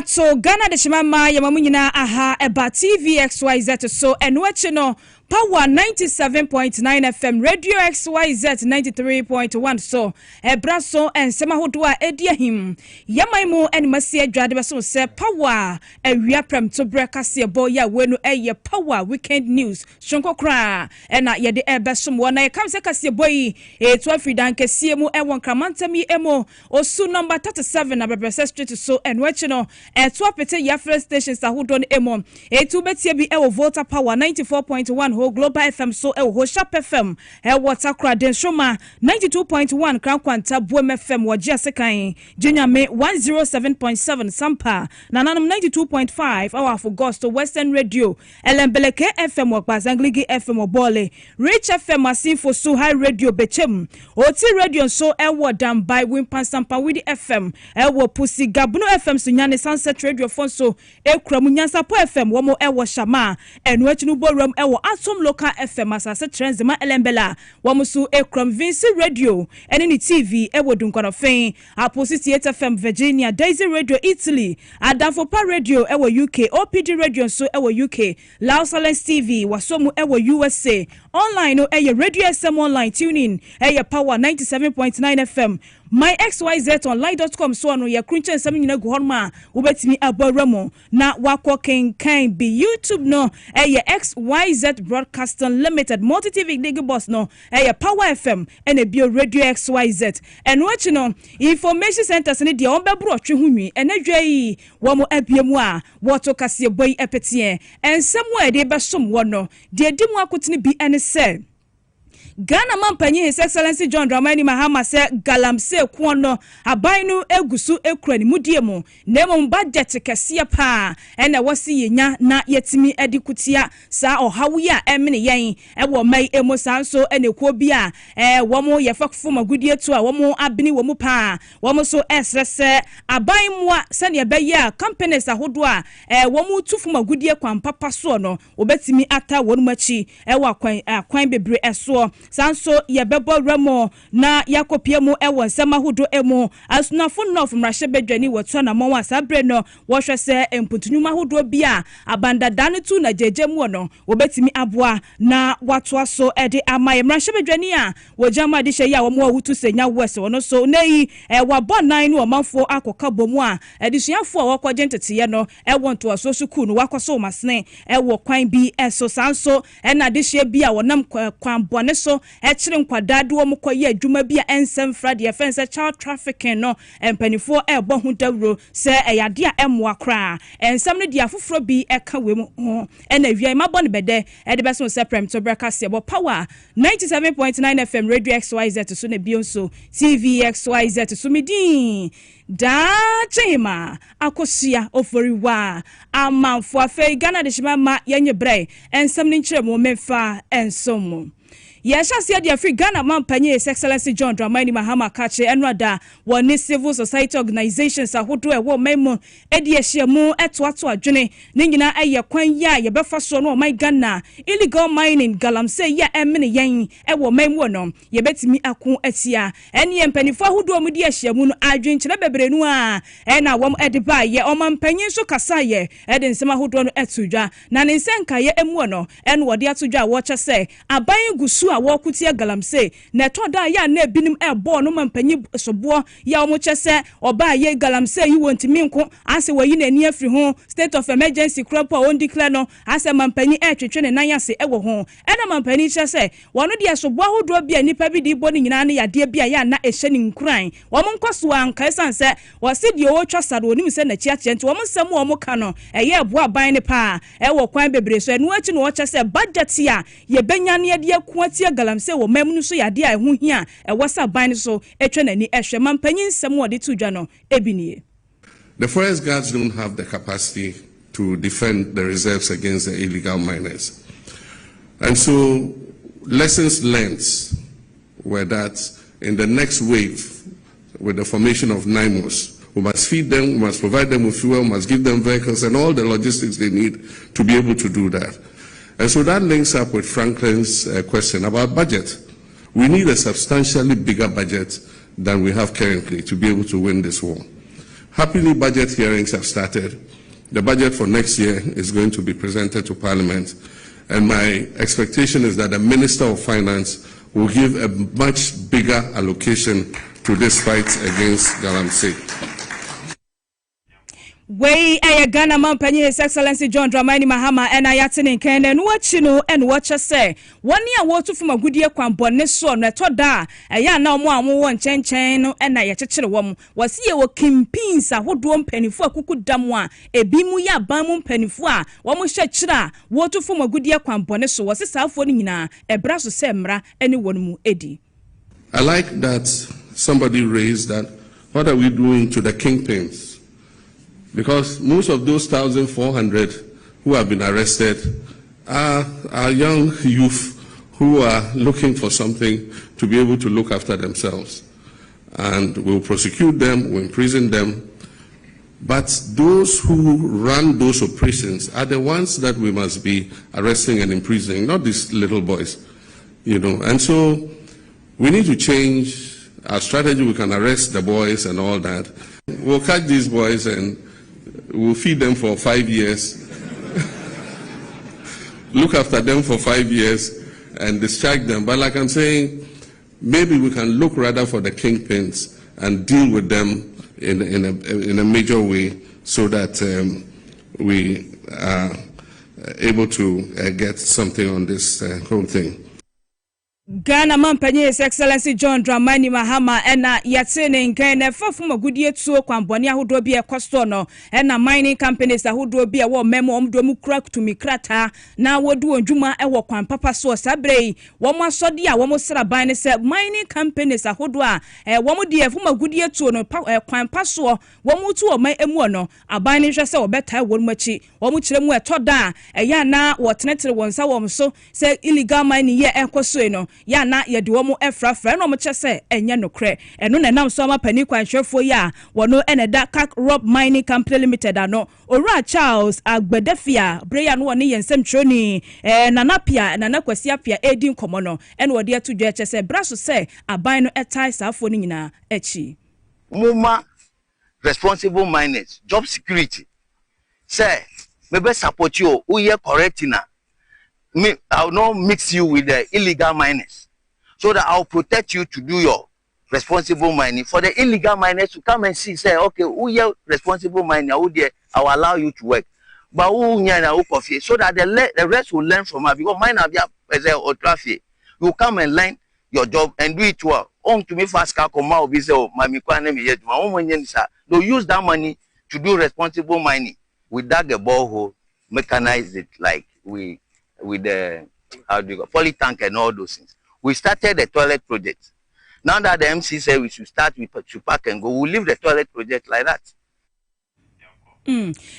so Ghana de Shimama Yamamunina aha eba TV XYZ so and watching no Power 97.9 FM Radio XYZ 93.1 so Ebraso and Semahodua Edia him Yamaimu and Masia Dradabaso se Power e wiaprem to breakasi boya wenu eye Power weekend news Shonko kra ena yede ebesum wana e kamse kasi boy e 12 danke siemu e won kramantami emo osu number 37 Abrabese Street so and watching no e 12 pete yafre stations ahudon emo e tu betie bi e wo Volta Power 94.1 Global FM so ho Sharp FM water crackdown shoma 92.1 Krankwanta Boem FM wajia sekan Jinyame 107.7 Sampa nananum 92.5 our for Gosto Western Radio Elembeleke FM wakbazangligi FM obole Rich FM asinfo so high radio bechem Oti radio so dam by Wimpan Sampa with FM Pussy Gabuno FM so nyane Sunset Radio phone so kramunyansa po FM womo shama enwechinu borum atom local FM asase transema elembela wamusu ekrom Vinci Radio enini TV dunkwana fen aposi theater FM Virginia Daisy Radio Italy Adamfopa Radio UK OPD Radio so UK Loud Silence TV wasomu USA online Radio SM online tune in Power 97.9 FM My XYZonline.com so no ya crunchen sam nyina go horma ubetimi aboramo na wako kan be YouTube no XYZ Broadcasting Limited Multi TV Dig Boss no Power FM and a bio Radio XYZ and watch no information centers ni dia onbebro otwe hunwi enadwai wo mo abiemu a woto kase boy epetie and somewhere they be som wo no de dimu akotini bi ene se Ghana mampanyi His Excellency John Dramani Mahama se galamse kuono abainu egusu ekrani mudiemu nemo budget kese pa ena wasi yenya na yetimi edikutia sa ohawuya emene yen ewo mai emosanso ene kuo bia womo yefakfo magudie to a womo abini womo pa womo so esrese abaimwa sane beya companies ahodo a womo tufu magudie kwan papa so no obetimi ata wonumachi ewo kwan bebre eso sanso yebebo remo na yakopiemu nsema hudo emu asunafo nof mrashebedwani woto na monwa sabre no wo hwese emputunyuma hudo bia abandadane tu na jejemu no obetimi aboa na wato aso ede amaye mrashebedwani a wojama de hye ya wo mo ahutu senya wese wono so nei wabonan no manfo akoka bomu a edisuafo a wakogentete no wonto aso suku no wakoso masne wo kwan bi eso sanso na de hye bia wonam kwan bone so echire nkwadade wo mkoye adwuma bia ensem frade fense child trafficking no empanifo ebo hu dawro se eyade a emwa kra ensem no dia foforo bi eka wem ho na wiai mabone bede de beso se prem to broadcast ebo Power 97.9 FM Radio XYZ so na bionso TV XYZ so medin da chema akosia oforiwa amanfo afi Ghana de shima yenye bre ensem ni nkyere mo memfa ensom Yashasi de Afri Ghana mampanyi His Excellency John Dramani Mahama kache enrada woni civil society organizations ahodo ewo memo edi ehyiamu etoato adwene ne nyina kwan ya ye befa so no my Ghana illegal mining galamse ya emene yen ewo memo no ye betimi akon atia ene mpanifo ahodo mu di ehyiamu no adwenkyere bebrenu a na wom ede ba ye omampanyi so kasa ye ede nsema ahodo no etudwa na ne nsenka ye emu no ene wode atudwa wo kyese aban gusu a wokutia galamse na toda ya na binim ebo no mampanyi sobo ya omo kyese oba ye galamse yi wontimi nko ase wayi na ni afri ho state of emergency crop on declare no ase mampanyi twetwe ne nan ase ewo ho ena mampanyi kyese wono de sobo ahodo bia nipa bi di bo ni nyina na yade bia ya na ehye ni nkran womo nkoso anka sanse wose de o twasado onim se na chiache nti womo nsam womo ka no eye ebo aban ne pa ewo kwan bebre so enu achi no wo kyese budget ya ye benya ne de akuatia galamse wo memnu so yade a hu hia wasa ban so etwe nani ehwe mampanyin nsem wo de tudwa no ebinie. The forest guards don't have the capacity to defend the reserves against the illegal miners. And so lessons learned were that in the next wave, with the formation of NIMOS, we must feed them, we must provide them with fuel, we must give them vehicles and all the logistics they need to be able to do that. And so that links up with Franklin's question about budget. We need a substantially bigger budget than we have currently to be able to win this war. Happily, budget hearings have started. The budget for next year is going to be presented to Parliament, and my expectation is that the Minister of Finance will give a much bigger allocation to this fight against galamsey. Way a Ghana man penny His Excellency John Dramani Mahama and Ayatini Ken and watchino and watch us say 1 year water from a good year quan bonnesso na toda a ya now more chen and Ayachil woman was here working pins a wood one penny for cuckoo damwa a bimuya bamum penny for one more chira water from a good year quan bonnesso was a south na a brasso semra anyone mu eddy. I like that somebody raised that. What are we doing to the kingpins? Because most of those 1,400 who have been arrested are young youth who are looking for something to be able to look after themselves. And we'll prosecute them, we'll imprison them. But those who run those operations are the ones that we must be arresting and imprisoning, not these little boys. And so we need to change our strategy. We can arrest the boys and all that. We'll catch these boys and we'll feed them for 5 years, look after them for 5 years, and discharge them. But like I'm saying, maybe we can look rather for the kingpins and deal with them in a major way so that we are able to get something on this whole thing. Ghana man penny His Excellency John Dramani Mahama ena yatene nkene fafuma gudie tuo kwamboni ahodo bi ekosto no ena mining companies ahodo bi wo memo omdo mu crack to mikrata na wodu onjuma ewo kwan papa so sabrei wo mo asode a wo mo sraban ne se mining companies ahodo a wo mo die fuma gudie tuo no kwan paso wo mo tu o man emu no aban ne hwe se wo beta wo machi wo mo kire mu etoda eya na wo tenetere wonsa wo so se illegal mining ye ekoso no ya na yede wo mu efrafra no mo chese enye nokre eno na nam so ma pani kwanhwefo ya wono eneda Cack Rob Mining Company Limited ano Owura Charles Agbedefia breya no woni yensem troni nanapia nanakwasi apia edi nkomo no eno wode atudwa chese braso se aban no etai safo ni nyina echi muma responsible miners job security say maybe support you who ye correct na me I'll not mix you with the illegal miners so that I'll protect you to do your responsible mining. For the illegal miners to come and see, say, okay, who you responsible mining, I'll allow you to work. But who coffee, so that the rest will learn from us. Because mine have or traffic. You come and learn your job and do it well. On to me fast car come out, be say, oh, my yet my own they'll use that money to do responsible mining. We dug a borehole, mechanize it like with the poly tank and all those things. We started the toilet project. Now that the MC said we should start with pack and go, we'll leave the toilet project like that.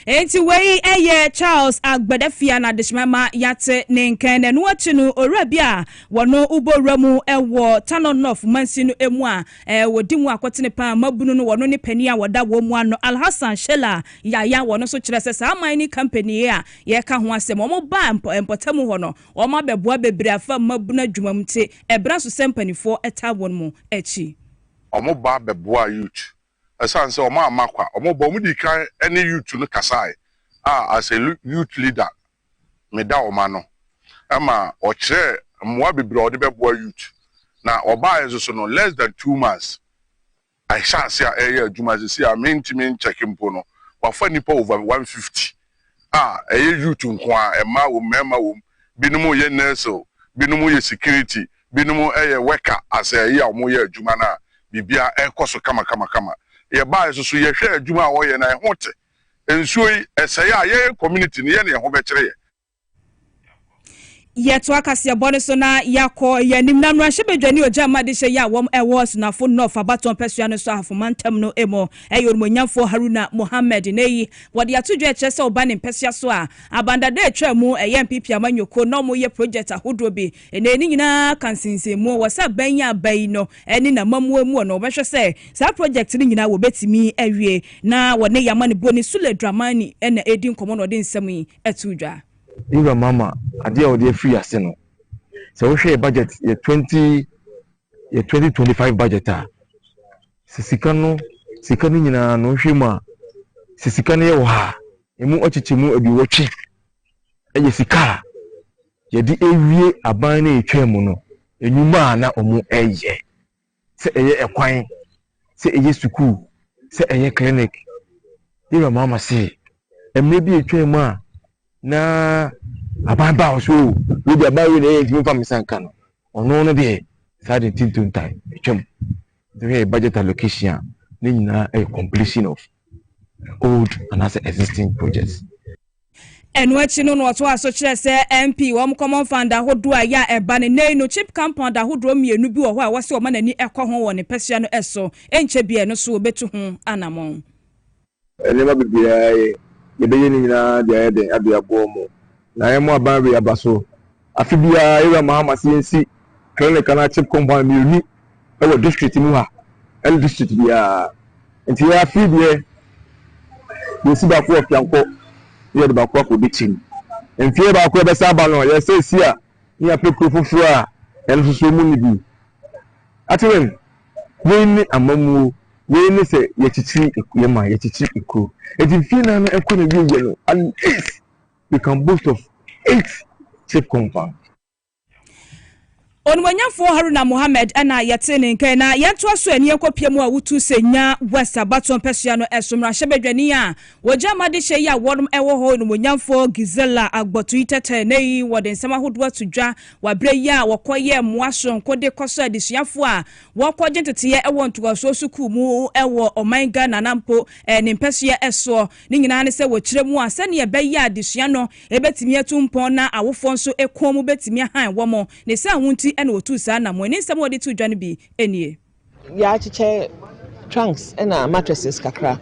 Enti wey eye Charles Agbedefia na deshmama yate nenkene no achinu orabia wono uboramu ewo tanonof mansinu emu a wodi mu akotene pa mabunu no wono ne pani a woda wo mu ano Alhassan Shela ya wono so kire se sa mining company a ye ka ho asem omo ba empotamu ho no omo beboa bebre afa mabuna dwumamte ebra so sempanifo eta won mu echi omo ba beboa youth asan se omo amakwa omo bo mu di kan any youth no kasai as a youth leader me da omo no ama o kire mwa bebre o de beboa youth na oba ezo so no less than 2 months I shall say adwuma se a mentimi check mpo no wa fa nipa over 150 youth nko a ema wo mema wo binumu ye nurse binumu ye security binumu worker as a omo ye adwuma na bibia ekoso kama ye ba so ye hwe adwuma a wo ye na hote ensuo yi eseye a ye community ne ye ne ho be kire yeto akasia bone so na yakọ yanim na nra shebedwani ojama de hye ya wom awards na fo no fa baton pesua no so afomantem no emo eyormonyafo Haruna Mohammed neyi wode atudwa eche se oba ne pesua so a abanda de atwa mu MPP amanyoko no mo ye project ahodo bi ene ni nyina kansinsemu wo sa banya bai no eni na mamu mu no obehwe se sa project ni nyina wo betimi awie na wone yamane boni Sule Dramani ena edi nkomo no de nsem yi atudwa Iwa mama ade o de free ase no so we share budget ye 2025 budget a sika no nyina no hwema sisika ne wo ha emu ochichemu ebi wotwe eye sika yedi ewie aban na etwam no enyuma na omu eye se eye ekwan se eye school se eye clinic Dear Mama say, and maybe a train ma na aban ba so we be about the from Sankan. On no day, starting to time. The budget allocation, a completion of old and other existing projects. And what you know what was such as MP, one common fund that would do a ya a banner no chip compound that would draw me a new bill or was your man any echo home on a Persian eso, and Chebia no so bet to whom Anamon. Never be a beginning na the Abia Bomo. I am more Barry Abaso. Afibia, Mahama CNC, Colonel Canachip Compound, you our district in Muha, L district, and here Fibia, you see about work, Yanko, you had about work with the team. And fear about Quebec Sabano, yes, says here, you have to proof for and so many. At when, when a mamu. We say yetichi yema yetichi iko. And if you know economy at least we can boast of 8 chip compound. On wanyafo Haruna Mohammed ana yatene nke na yanto aso eni ekopiem a wutu senya West Abaton Persiano esomra hyebedwani a wojama de hye ya wonum ewo ho no wanyafo Gizela agbotu itete nei wode nsema hodwa tudwa wabre ya wokoye moaso nkode koso adisuafo a wokoje teteye ewo ntuwaso suku mu ewo omanga nanampo ni Persia eso ni nyina ne se wokiremu a sane ebe ya adisua no ebetimi atumpon na awofo nso ekomu betimi han womo ne se ahunti and what two son and when somebody to join be any trunks and mattresses kakra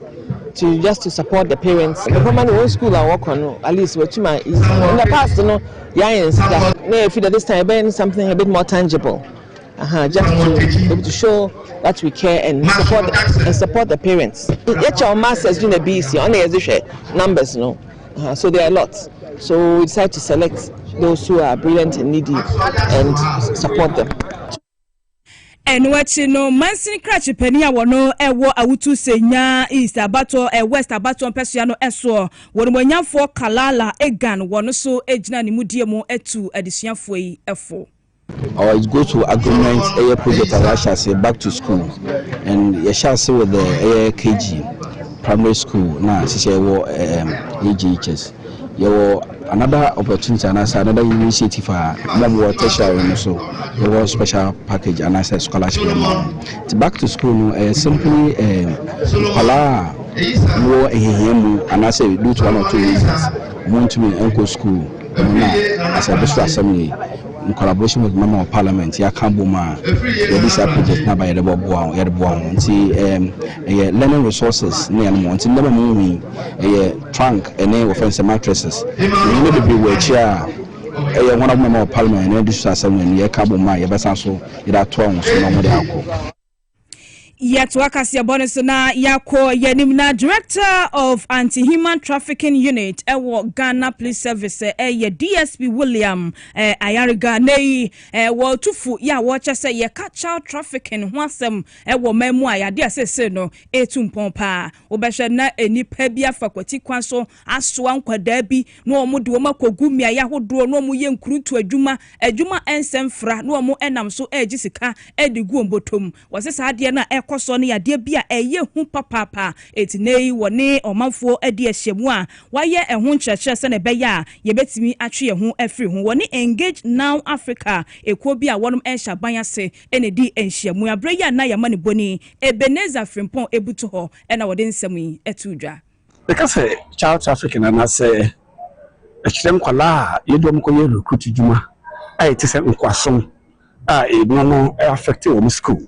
to just to support the parents. The woman in school I work on at least what in the past, you know, if this time ben something a bit more tangible. Just to be able to show that we care and support the parents. Yet your masters doing a BC on the numbers, no. So there are lots. So we decide to select those who are brilliant and needy and support them. And what you know, Manson Cratch Penia wono ewo awutu senya East Abato West Abaton Persiano eso when yan for Kalala Egan wono so ejina ni mudiemo etu adisuafo yi efo. Or it goes to agreement a project I shall say back to school and you shall say with the KG primary school now she AGHS. You another opportunity and another initiative for more tertiary so there was special package and as a scholarship. Back to school simply pala more and I say do 1 or 2 reasons. Want to be uncle school as a district assembly in collaboration with Member of Parliament, Yakambuma, this project now by the Bob, see learning resources near Monty, never moving a trunk and name of mattresses. We need to be where chair. One of Member of Parliament and this assembly, Yakambuma, Yabasanso, Yatong, so no more. Yet Wakasia Bonisona Yako Yenimna Director of Anti-Human Trafficking Unit Ewo Ghana Police Service DSP William Ayariga nei wo tufu ya watcha say ye catch child trafficking hwasem ewo memu aya de asese no etumpon pa obehwe na enipa bia fakwati kwan so aso ankwada bi no omo de omo kogumi aya hodo no omo ye nkurutu adwuma ensemfra no omo enam so egisika edigu ombotom wasesa ade na koso ne yade bia eye hu papapa etinei woni omanfo ade ahyemu a waye ehun nkyerɛkyerɛ sɛ ne beya ye betimi atwe ehun afiri hu woni engage now Africa ekuo bia wonom ehyaban ase ene di enhyemu abre ya na yama ne boni Ebenezer Frimpon ebuto ho ena wode nsɛm yi etudwa because child trafficking and as a kyerɛ nkwala yedom ko ye recruit dwuma ai te sɛ nkwasom a ebi no affect wo school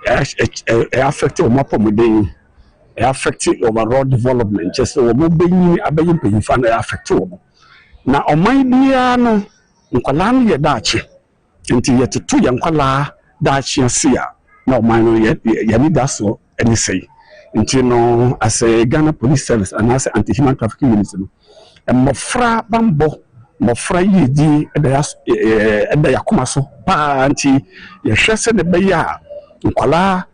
affect our pomodin, affect overall development, just so we be abaying paying fan affect. Now, on my dear, no, Nkolani Yadachi, until yet 2 young Kola, Dachi Sia. Now, mine yet, Yamidaso, and you say, until no, as a Ghana Police Service and as anti-human trafficking minister, and Mofra Bambo, Mofra Yidi, and the Yakumaso, Panti, Yashasa the Baya. Nkwala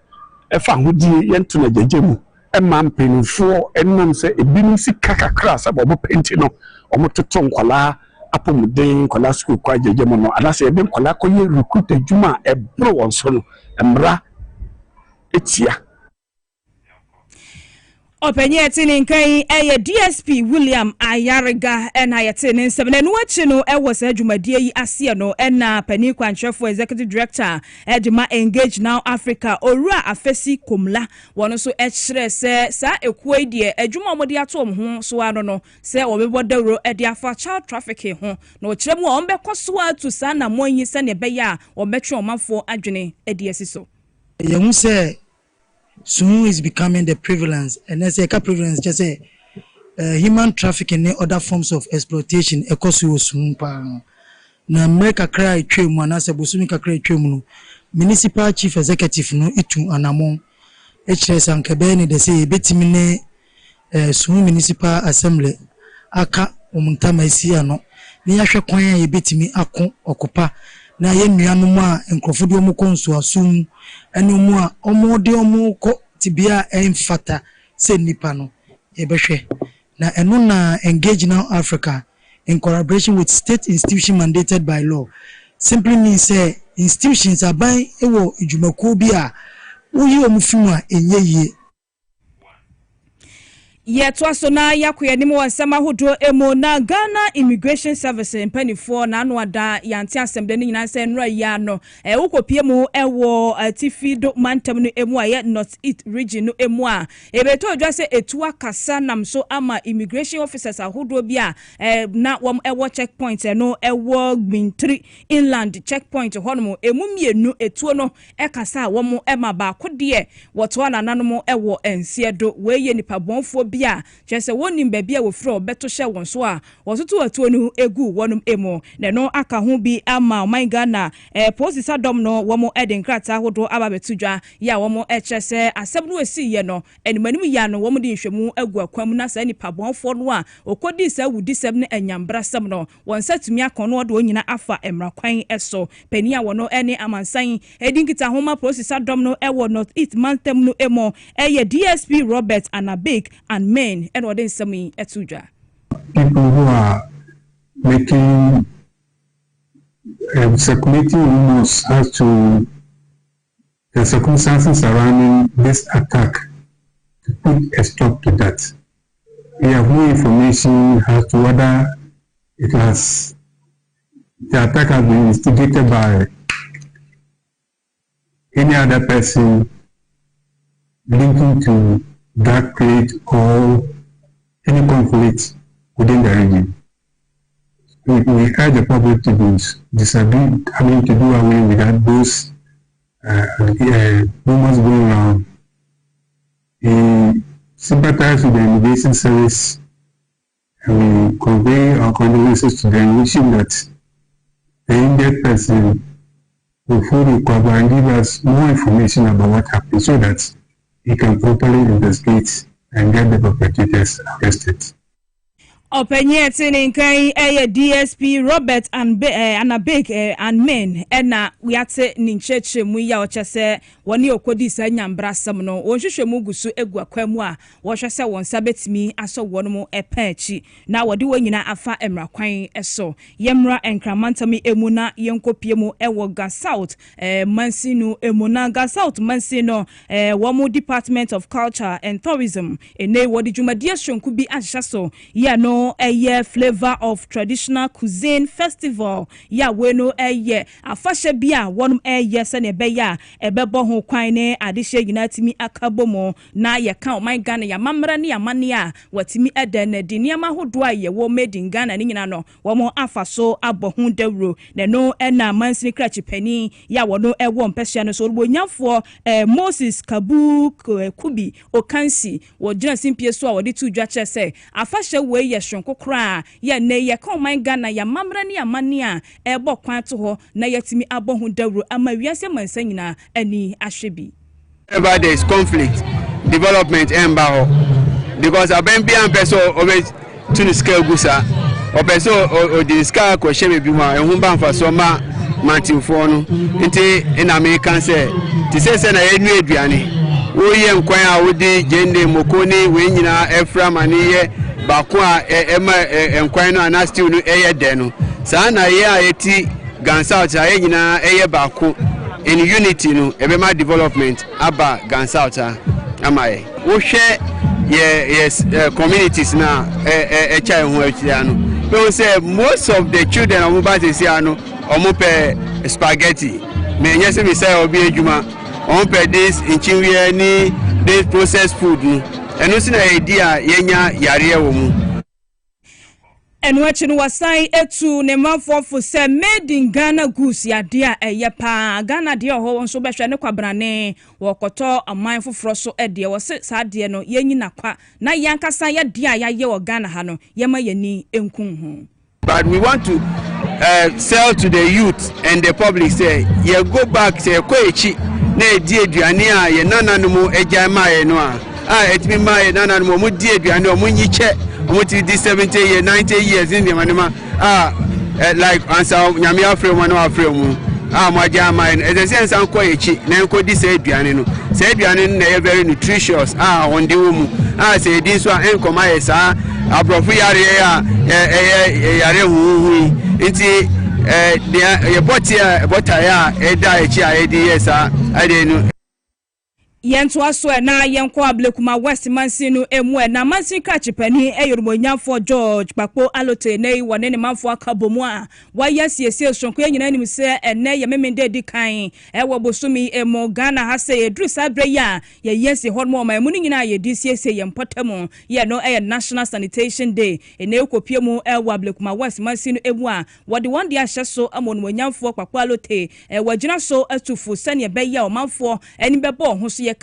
efa hudi yentu na jejemu ɛma mpanimfoɔ ɛnam sɛ ebinom sika kakra sɛ bɔbɔ penti no ɔmo toto nkwalaa apɔmuden nkwalaa sukuu kɔ agyegye mu no anaasɛ ɛde nkwalaa kɔyɛ recruit adwuma a ɛboro wɔn so no mmara etia. Openye tini nkai eye DSP William Ayariga ena yete ne nsem na no achi no e wo sa dwumadie yi ase no ena pani kwantrefo executive director eduma Engage Now Africa Owura Afesi Komla wono so e kire se sa ekuo die adwuma omode atom ho so ano no se obebo dawro e de afa child trafficking ho na o kire mu o mbekọ so atu sa na monyi se ne be ya o metwe omafo adwene e de asiso yehun se soon is becoming the prevalence, and as a prevalence, just say human trafficking and other forms of exploitation. Ekosu soon pa na America cry chemu na se bosumi kakra chemu municipal chief executive no itu anamon HS ankebe de say betimi ne soon municipal assembly aka omuntama isia no ne yahwe kwan ya betimi ako okopa na ye nuanom a enkrofodi omu konso asum ene omu a omode omu ko tibia emfata se nipa no ye behwe na eno na Engage Now Africa in collaboration with state institution mandated by law simply means say institutions are by ewo ejumako bi a uyi omufimu a enye Yet was so na yakuya ni mo wansama hodo emo na Ghana Immigration Service mpanifo na anu ada yanti assemble ni nyina se nra ya no ukopie mu ewo tifi do mantam no emu a North East region no emu a ebeto odwa se etua kasa nam so ama immigration officers ahodo bi a na wom ewo checkpoint no ewo Gbintri inland checkpoint hono emu mienu etuo no ekasa wom ema ba kode woto na nanom ewo ensiedo we ye nipa bonfo bia chese wonim bebia wo fro beto hye won so a wosoto atuo no egu wonum emo ne no aka ho bi ama my Ghana posisa dom no womo eden krata hodo aba betudwa ya womo chese asem no esi ye no enimanimu ya no womo de nhwemu egu akwam na sa nipa bonfo no a okodi sa wudi sem ne anyambra sem no won satumi akono odo onyina afa emrakwan eso pani a wono ene amansan edinkita homa posisa dom no ewo North East mantem no emo DSP Robert Anabek and men and what is some etuja. People who are making circulating rumors as to the circumstances surrounding this attack to put a stop to that. We have no information as to whether the attack has been instigated by any other person linking to drug trade or any conflict within the region. We urge the public to do away with those rumors going around. We sympathize with the immigration service and we convey our condolences to them, wishing that the injured person will fully recover and give us more information about what happened so that he can properly investigate and get the perpetrators arrested. Openye tini nkai DSP Robert Anabek and men ena wiate nincheche mu ya ochese woni okodi sa nyambra sam no wonhwehwe mu gusu egu akwamu a wohwese won sabetimi aso wonmo epachi na wode wonyina afa emrakwan eso yemra enkramantami emuna yenkopie mu ewo Ga South Mansinu emuna Ga South Mansino womo Department of Culture and Tourism ene wodi dwumadie shonku bi ahyaso ya no a flavor of traditional cuisine festival ya weno afashe bia wonum se ne be ya ebebo ho kwan ne adehye yinatimi akabomo na ye ka my Ghana ya mamra ne ya mane a watimi eden na di niam ahodo a ye wo made in Ghana ne nyina no womo afaso abohu dawro ne no na mansini krachi pani ya wono ewo mpehye no so bonyafo Moses Kabu Kubi Okansi wo gina simpie so a wode tudwa chese afashe we ye kokra ya ne ye ka my Ghana ya mamra ne ya mane a ebo kwan to ho na yatimi abohu dawro ama wiase mansa nyina ani ahwebi. Whenever there is conflict, development emba because abembi an person always to the scale gusa o person o the scale ko sheme bi ma ehun ba mfa so ma mantin fo no nti in American say ti say na enu aduane wo ye nkwan a wo di jende mokoni we nyina efra mane ye baako a ema nkwan no ana stew no eye de no saa na ye a eti Gansa out a ye nyina eye baako in unity no ebema development aba Gansa out ama ye wo hwe yes communities na chai ho atia no we say most of the children of Mubasi ano omo pe spaghetti me nyese me say obi adwuma omo pe this inchiwe ni this processed food no eno si na edi a yenya yare wo mu eno achi no wasan etu ne manfo fo se made in Ghana goods ya dia eye pa Ghana dia ho nso behwe ne kwabrane wokoto aman foforo so ede wo se sa de no yenyi nakwa na yankasa ya dia ya ye wo Ghana ha no yema yani enkun ho. But we want to sell to the youth and the public say ye go back say ko echi na edi aduane a ye nananom agya ma ye no a etimi ma ye nananom mu di aduane o mu nyiche o ti di 70 years 90 years in the manima like answer nyame afre mu na afre mu mo agya ma ye e say san ko echi na enko di say aduane no say aduane no na ye very nutritious on the wo mu say di so enko ma ye sa abrofu yare ya yare huhu nti ye bota ya eda echi a edi yesa ade no yento aso na yenko ablekuma West Mansinu emu na Mansin kachipani eyorumonyafo George Bakpo alote nei wone ne manfo akabomu a waya siesie sonko nyina nim se ene ye memende di kan ewo bosumi emu Ghana ha se edru sabre ya ye yesi hodmo ma emu nyina ye di siesie ye mpotemu ye no National Sanitation Day ene ekopie mu ewo ablekuma West Mansinu emu a wode wonde ahye so amonumonyafo Bakpo alote wagina so atufu sane be ya o manfo eni bebo ho so as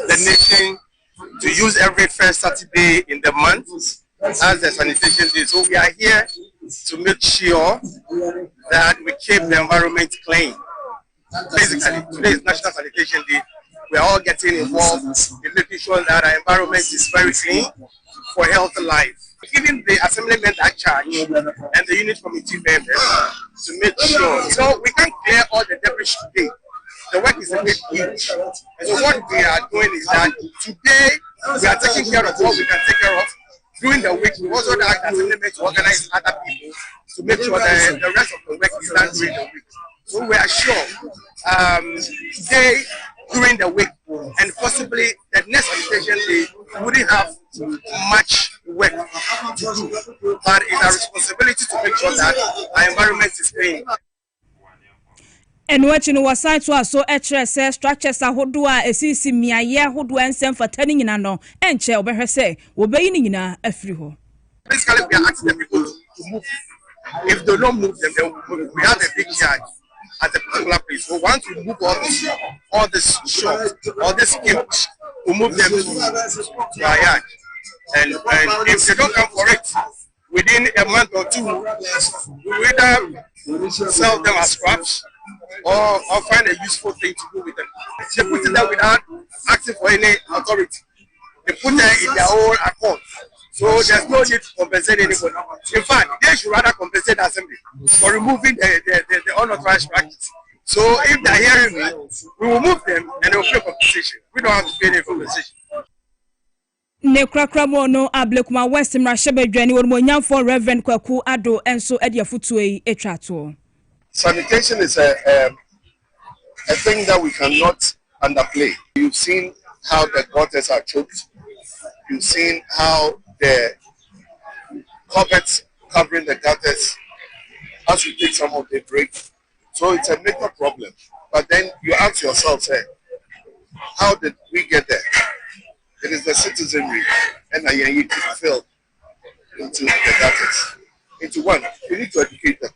the nation to use every first Saturday in the month as the sanitation day. So we are here to make sure that we keep the environment clean. Basically, today is National Sanitation Day. We are all getting involved in making sure that our environment is very clean for healthy life. Giving the assemblyman that charge and the unit committee members to make sure, we can't clear all the debris today. The work is a bit huge. And so what we are doing is that today we are taking care of what we can take care of. During the week, we also ask the assemblyman to organize other people to make sure that the rest of the work is done during the week. So we are sure today, during the week, and possibly the next sanitation day, we wouldn't have much work to do, but it's our responsibility to make sure that our environment is clean. And watching was side to us so HSS structures a hodua a CC mia year hodu and send for turning in no and chair over her say, obeying in a free ho. Basically, we are asking the people to move. If they don't move them, we have a big charge at a particular place. So once we move all this shop, all this image, we move them to our yard. And if they don't come for it within a month or two, we either sell them as scraps or find a useful thing to do with them. They put it there without asking for any authority. They put it in their own accord. So there's no need to compensate anybody. In fact, they should rather compensate the assembly for removing the unauthorized practice. So if they're hearing me, we will move them and they will pay compensation. We don't have to pay any compensation. Ne krakramo no ablekuma West Mrashebedwani wonmonyam for Reverend Kwaku Ado enso ediafutuei etwato. Sanitation is a thing that we cannot underplay. You've seen how the gutters are choked. You've seen how the carpets covering the gutters as we take some of the break. So it's a major problem. But then you ask yourself, how did we get there? It is the citizenry and you to fill into the gutters. Into one, we need to educate them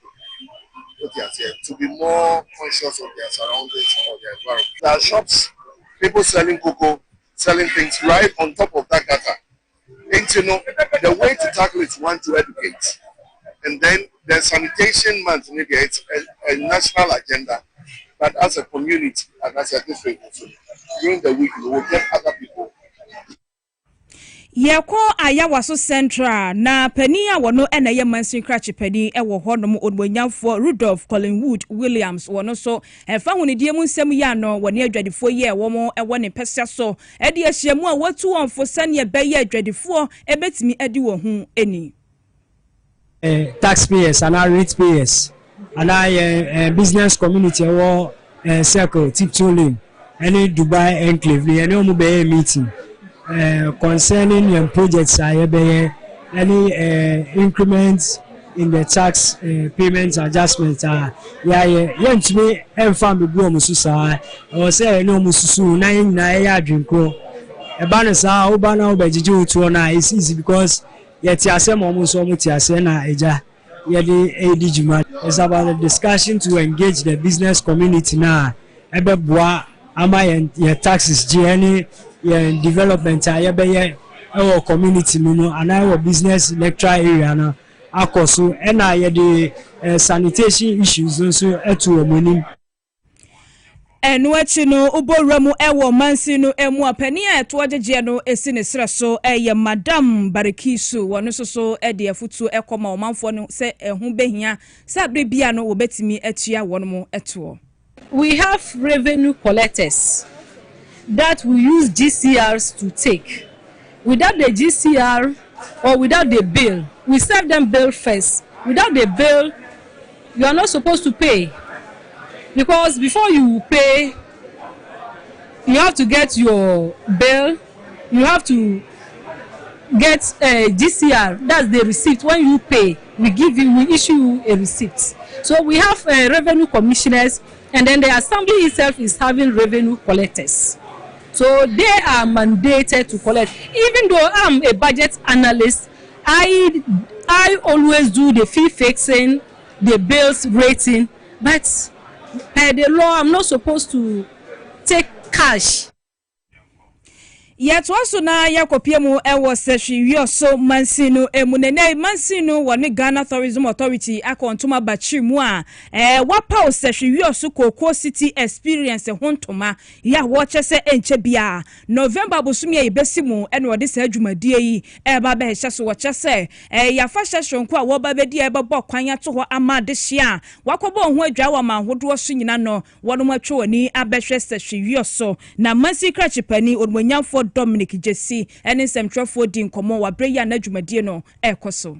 to be more conscious of their surroundings or their environment. There are shops, people selling cocoa, selling things right on top of that gutter. And the way to tackle it is one, to educate. And then the sanitation month, maybe it's a national agenda, but as a community and as a district, during the week, we will get other people. Yeko ayawaso central na pani a wono ena ye mansin krachi pani e wo honom odmonyamfo Rudolph Collingwood Williams wono so fa hunidie mu nsem ya no wone adwadifo ye wo mo e wone pesa so e de ahyiamu a watu onfo sane be ye adwadifo e betimi adi wo hu eni taxpayers and our ratepayers and our business community or circle tiptoeing any Dubai enclave any omo be meeting concerning your projects any increments in the tax payments adjustments yentumi enfam bebu omususa o say no mususu na ya adwinkro e ba no sa oba na obejije otu na is easy because yeti asem omuso omuti ase na eja yedi edijuma. It's about the discussion to engage the business community na ebeboa ama your taxes any development our community and our business lecture area na akoso na the sanitation issues also eto omoni enwachi no uboremu ewo mansi no emu apani a eto agege no esi ne sre so eye madam Barikisu wono so de afutu ekoma omanfo no se ehu behia sabre bia no obetimi atua wono mo eto. We have revenue collectors that we use GCRs to take. Without the GCR or without the bill, we serve them bill first. Without the bill, you are not supposed to pay. Because before you pay, you have to get your bill, you have to get a GCR, that's the receipt. When you pay, we issue you a receipt. So we have revenue commissioners, and then the assembly itself is having revenue collectors. So they are mandated to collect. Even though I'm a budget analyst, I always do the fee fixing, the bills rating, but per the law, I'm not supposed to take cash. Yet also na yakopiemu ewo seshi so mansinu emunene mansinu wani Ghana Tourism Authority akontuma bachimu a wapa seshi so Koko City experience hontoma ya wache se enche bia November bosumi ya ibesimu eno wadi se adwumadie yi eba be hye so wache se ya fa hyehonko a wo ba bedi eba bo kwanya to ho ama de hia wakobo ho adwa wa mahodo so nyina no wono matwe woni abehwe seshi so na mansi krachipani odmonyamfo Dominic Jesse and in some traffic in common wa breya na dwumadie no ekoso.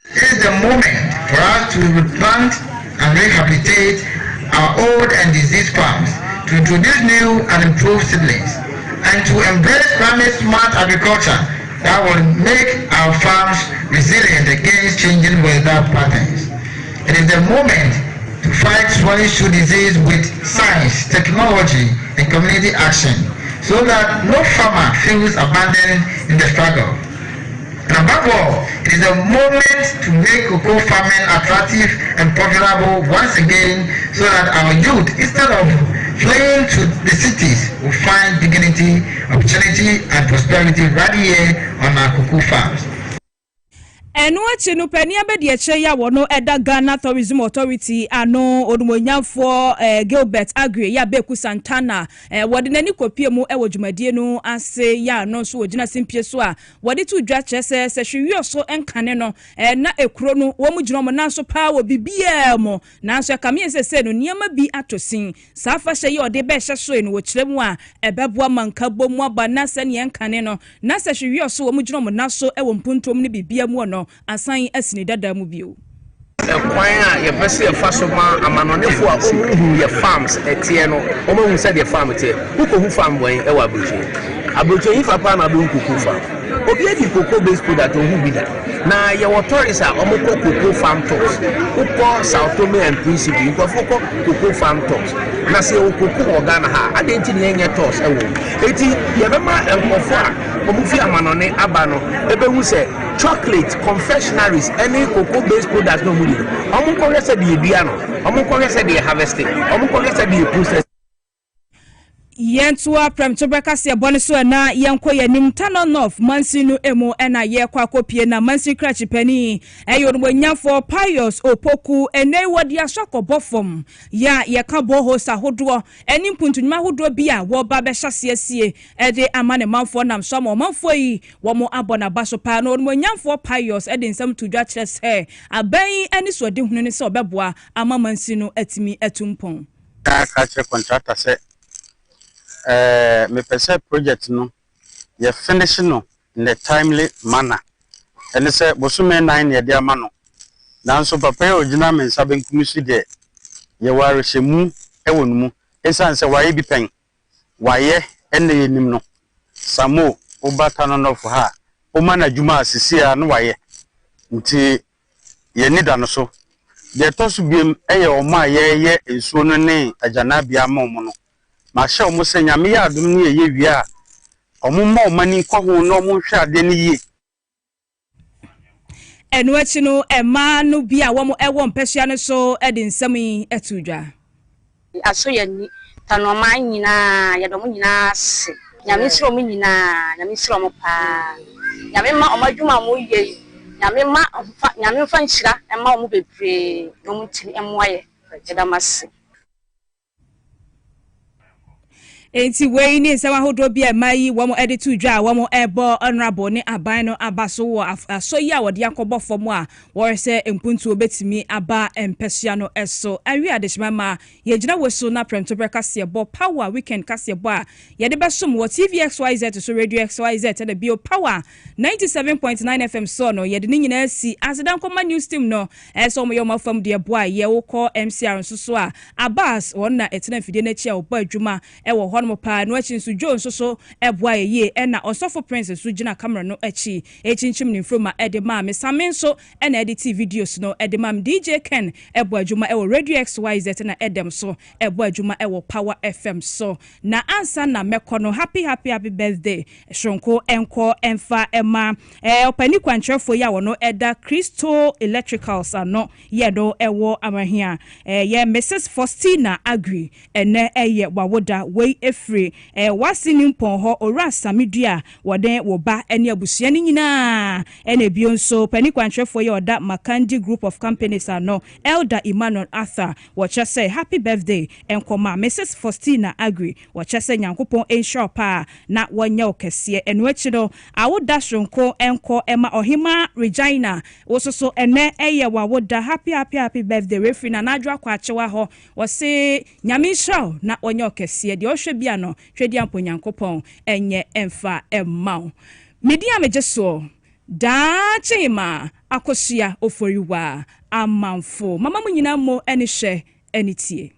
It is the moment for us to replant and rehabilitate our old and diseased farms, to introduce new and improved seedlings, and to embrace climate smart agriculture that will make our farms resilient against changing weather patterns. It is the moment to fight swine shoe disease with science, technology, and community action, so that no farmer feels abandoned in the struggle. And above all, it is a moment to make cocoa farming attractive and profitable once again, so that our youth, instead of fleeing to the cities, will find dignity, opportunity, and prosperity right here on our cocoa farms. Enwachi no pani abedi eche ya wono eda Ghana Tourism Authority ano odumonyamfo Gilbert Agri ya Beku Santana wode nani kopiemu ewo dwumadie no ase ya no so wogina simpie so a wode tu dwa chese se hwe so enkane no na ekuro no wo mu gino mo na so pa wo bibia mo na so kamie se no niam bi atosin safa hye ye ode be hye so no wo kiremu a ebeboa manka bomu aba na se ne enkane no na se hwe so wo mu gino mo na so ewo mpuntom ne bibia mu no asan asini dada mu bio kwan a ye pese ye fa so ma amanonefo a omuhu ye farms etie no omuhu se de farm tie ukohu farm boy e wa abroche yi fa pa na do kuku farm obi edi cocoa based product ohu bi da na ye authorities a omoko cocoa farm talks uko South Tome and Principe uko foko cocoa farm talks na se cocoa organ ha adenti ne nye talks e wo eti ye bema enkofo a omufi amanone aba no ebehu se chocolate confectionaries any cocoa based products no muri omoko rese de edua no omoko rese de harvesting omoko rese de process yentua prem to breakfast ye bone so na yenko yanim tanon of mansinu emo ena ye kwa kopie na mansi crash pani eyo no nyafo pious opoku ene wodi asoko bofom ya ye ka boho sa hodo eni mpuntunma hodo bia wo ba be hyaseasie ede amane manfo nam so mo manfo yi wo mo abona baso pa no mo nyafo pious ede nsam to dwa chess he aban eni so de hunu ne se obeboa ama mansinu atimi atumpon ka che contractor se me pese project no ye finish no in a timely manner and say bosume 9 ye dia ma no nanso papa original men saben kumisi de ye ware shemu ewonu mu esan se waye bi pen waye enne yenim no samo obata no no ha o mana juma asisia no waye nti ye nida no so de tosu biem eye o ma ye ensuo no ne agana bia ma mo no ma sha o mo se nyame ya adum ne ye wi a o mo ma o mani ko ho no mo hwe ade ne yi enu achi no ema no bia wo mo ewo mpehia no so ede nsami etudwa aso ye ni tanoma nyina ye do mo nyina se nyame siro mo nyina nyame siro mo pa nyame ma o madwuma mo ye nyame fa nhyira ema o mo bebre no mo tiri emwaye edamase enti we ni nsama hodo bia mai wo mo edit udwa wo mo ebo honorable ne aban no abaso wo aso yi a wode akobọ fom a wo se empuntu obetimi aba empehia no eso awi adeshima ma ye gina weso na premto brekase bo power weekend kase bo a ye de besom wo TVXYZ so radio XYZ na bio power 97.9 FM so no ye de nyina si asedan koma news team no eso mo yo mafam de bo a ye wo ko MCR nso so a Abbas wonna etena fide na chi a obo adwuma e wo no pa no achi nso Jones so eboa ye e na osofo princess so gina camera no achi echinchim ni froma e de ma me samen so e na edit videos no e de ma DJ Ken eboa adwuma e wo radio XYZ na edem so eboa adwuma e wo Power FM so na ansa na mekono happy birthday shonko enko emfa ema opani kwantrefo ya wono eda Crystal Electricals ano ye do ewo amahia ye Mrs Faustina Agri ene eye wawoda we free wasini mpon ho ora samedua woden wo ba ene abusua ni nyina ene bionso pani kwantrefo ye oda Makandi group of companies ano Elder Emmanuel Arthur wacha say happy birthday enkoma Mrs Faustina Agri wacha say nyankopon enshopa na wanya okese enu achido awoda shonko enko ema ohima Regina wososo ene eye wawoda happy birthday refi na nadwa kwa achewa ho wose nyame show na wanya okese de ohwe bia no twedi amponyankopon enye emfa emmao media mejeso da chema akosua oforiwa amanfo mama munyina mo ene hye ene tie